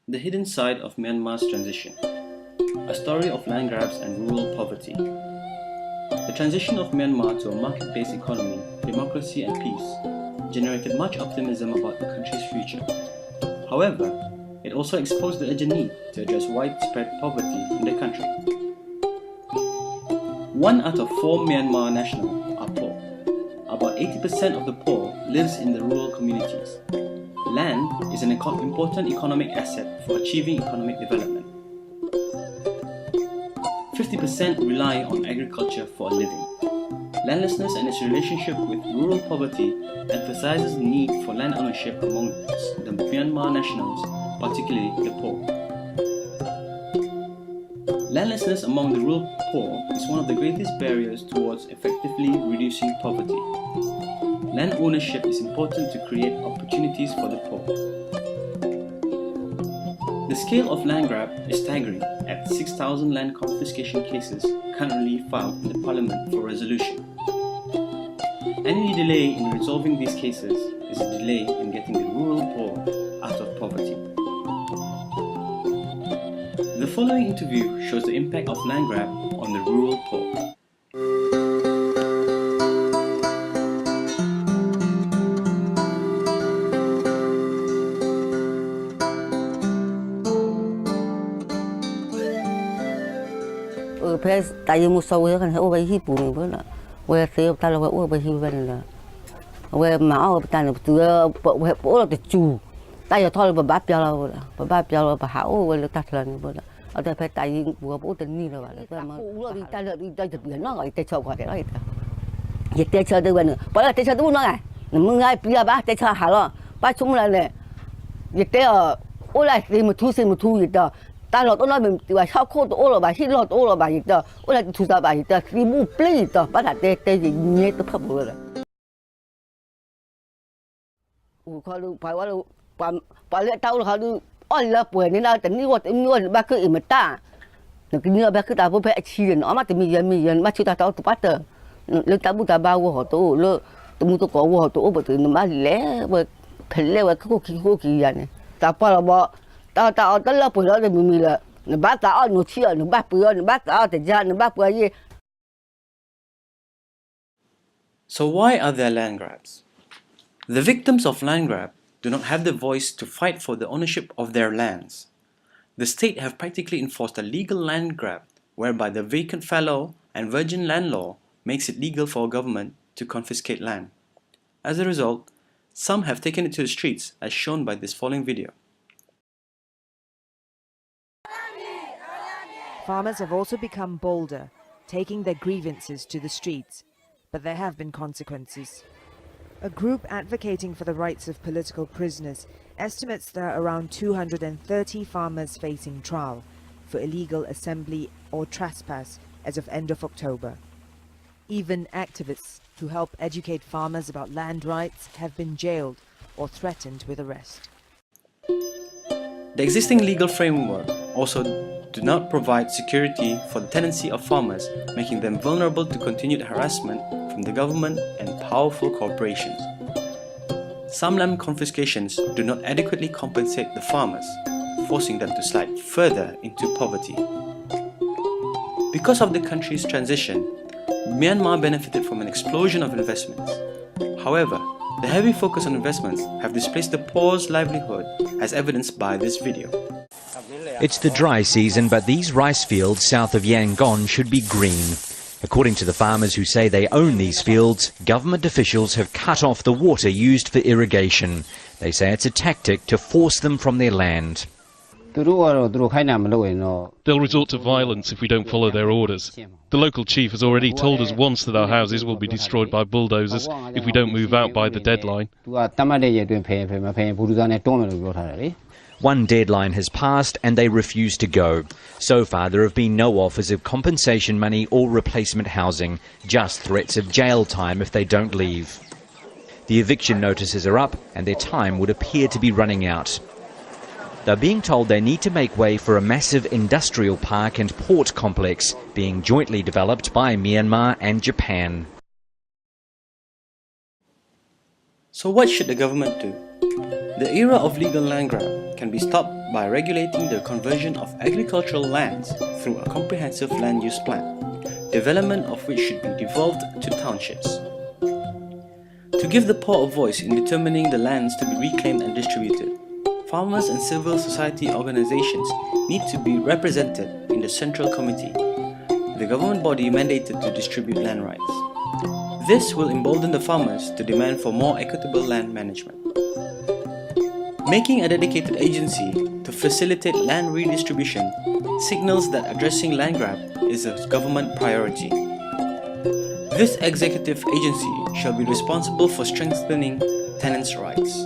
The Hidden Side of Myanmar's Transition, a story of land grabs and rural poverty. The transition of Myanmar to a market-based economy, democracy and peace generated much optimism about the country's future. However, it also exposed the urgent need to address widespread poverty in the country. 1 out of 4 Myanmar nationals are poor. About 80% of the poor lives in the rural communities. Land is an important economic asset for achieving economic development. 50% rely on agriculture for a living. Landlessness and its relationship with rural poverty emphasizes the need for land ownership among the Myanmar nationals, particularly the poor. Landlessness among the rural poor is one of the greatest barriers towards effectively reducing poverty. Land ownership is important to create opportunities for the poor. The scale of land grab is staggering at 6,000 land confiscation cases currently filed in the Parliament for resolution. Any delay in resolving these cases is a delay in getting the rural poor out of poverty. The following interview shows the impact of land grab on the rural poor. Pes tayo mo sa uya kan ho ba hipung ba we se ta lo we ba hi ba na we ma o ta no tu we po lo te chu ta yo thol ba ba pya lo ba ha o we lo ta thla ni ba o ta phe tayo bu po te ni lo ba la ma u lo ta te bi no ga te chau ga de la ta ye te chau de ba no pa la te chau du no ga mu ngai pi ba te chau ha lo ba chung la le ye te o la se mu tu ye da 大陆都那边对吧？小可都饿了吧，小都饿了吧，一个，我来土沙吧，一个，你不背的，把它带你都拍不了。我看都把我都把那刀了，他都按了背，你那等你我把个也没打，那个你把个打不拍气人，阿妈都没人，把去打刀都把的，那打不打把我好多，那都没都搞我好多，我不对，那妈来我拍来我可呀呢，打把了吧。 ta la pu la de mi la ne ba ta no chi ne ba pu ne ba ta te ja ne ba pu ye. So why are there land grabs? The victims of land grab do not have the voice to fight for the ownership of their lands. The state have practically enforced a legal land grab whereby the vacant fallow and virgin land law makes it legal for a government to confiscate land. As a result, some have taken it to the streets as shown by this following video. Farmers have also become bolder, taking their grievances to the streets, but there have been consequences. A group advocating for the rights of political prisoners estimates there are around 230 farmers facing trial for illegal assembly or trespass as of end of October. Even activists who help educate farmers about land rights have been jailed or threatened with arrest. The existing legal framework also do not provide security for the tenancy of farmers, making them vulnerable to continued harassment from the government and powerful corporations. Some land confiscations do not adequately compensate the farmers, forcing them to slide further into poverty. Because of the country's transition, Myanmar benefited from an explosion of investments. However, the heavy focus on investments have displaced the poor's livelihood, as evidenced by this video. It's the dry season, but these rice fields south of Yangon should be green. According to the farmers who say they own these fields, government officials have cut off the water used for irrigation. They say it's a tactic to force them from their land. They'll resort to violence if we don't follow their orders. The local chief has already told us once that our houses will be destroyed by bulldozers if we don't move out by the deadline. One deadline has passed and they refuse to go. So far there have been no offers of compensation money or replacement housing, just threats of jail time if they don't leave. The eviction notices are up and their time would appear to be running out. They're being told they need to make way for a massive industrial park and port complex being jointly developed by Myanmar and Japan. So what should the government do? The era of legal land grab can be stopped by regulating the conversion of agricultural lands through a comprehensive land use plan, development of which should be devolved to townships. To give the poor a voice in determining the lands to be reclaimed and distributed, farmers and civil society organizations need to be represented in the Central Committee, the government body mandated to distribute land rights. This will embolden the farmers to demand for more equitable land management. Making a dedicated agency to facilitate land redistribution signals that addressing land grab is a government priority. This executive agency shall be responsible for strengthening tenants' rights,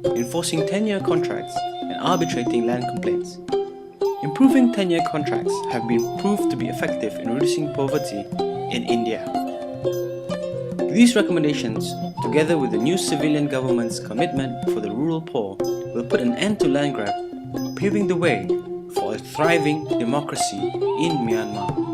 enforcing tenure contracts and arbitrating land complaints. Improving tenure contracts have been proved to be effective in reducing poverty in India. These recommendations, together with the new civilian government's commitment for the rural poor, will put an end to land grab, paving the way for a thriving democracy in Myanmar.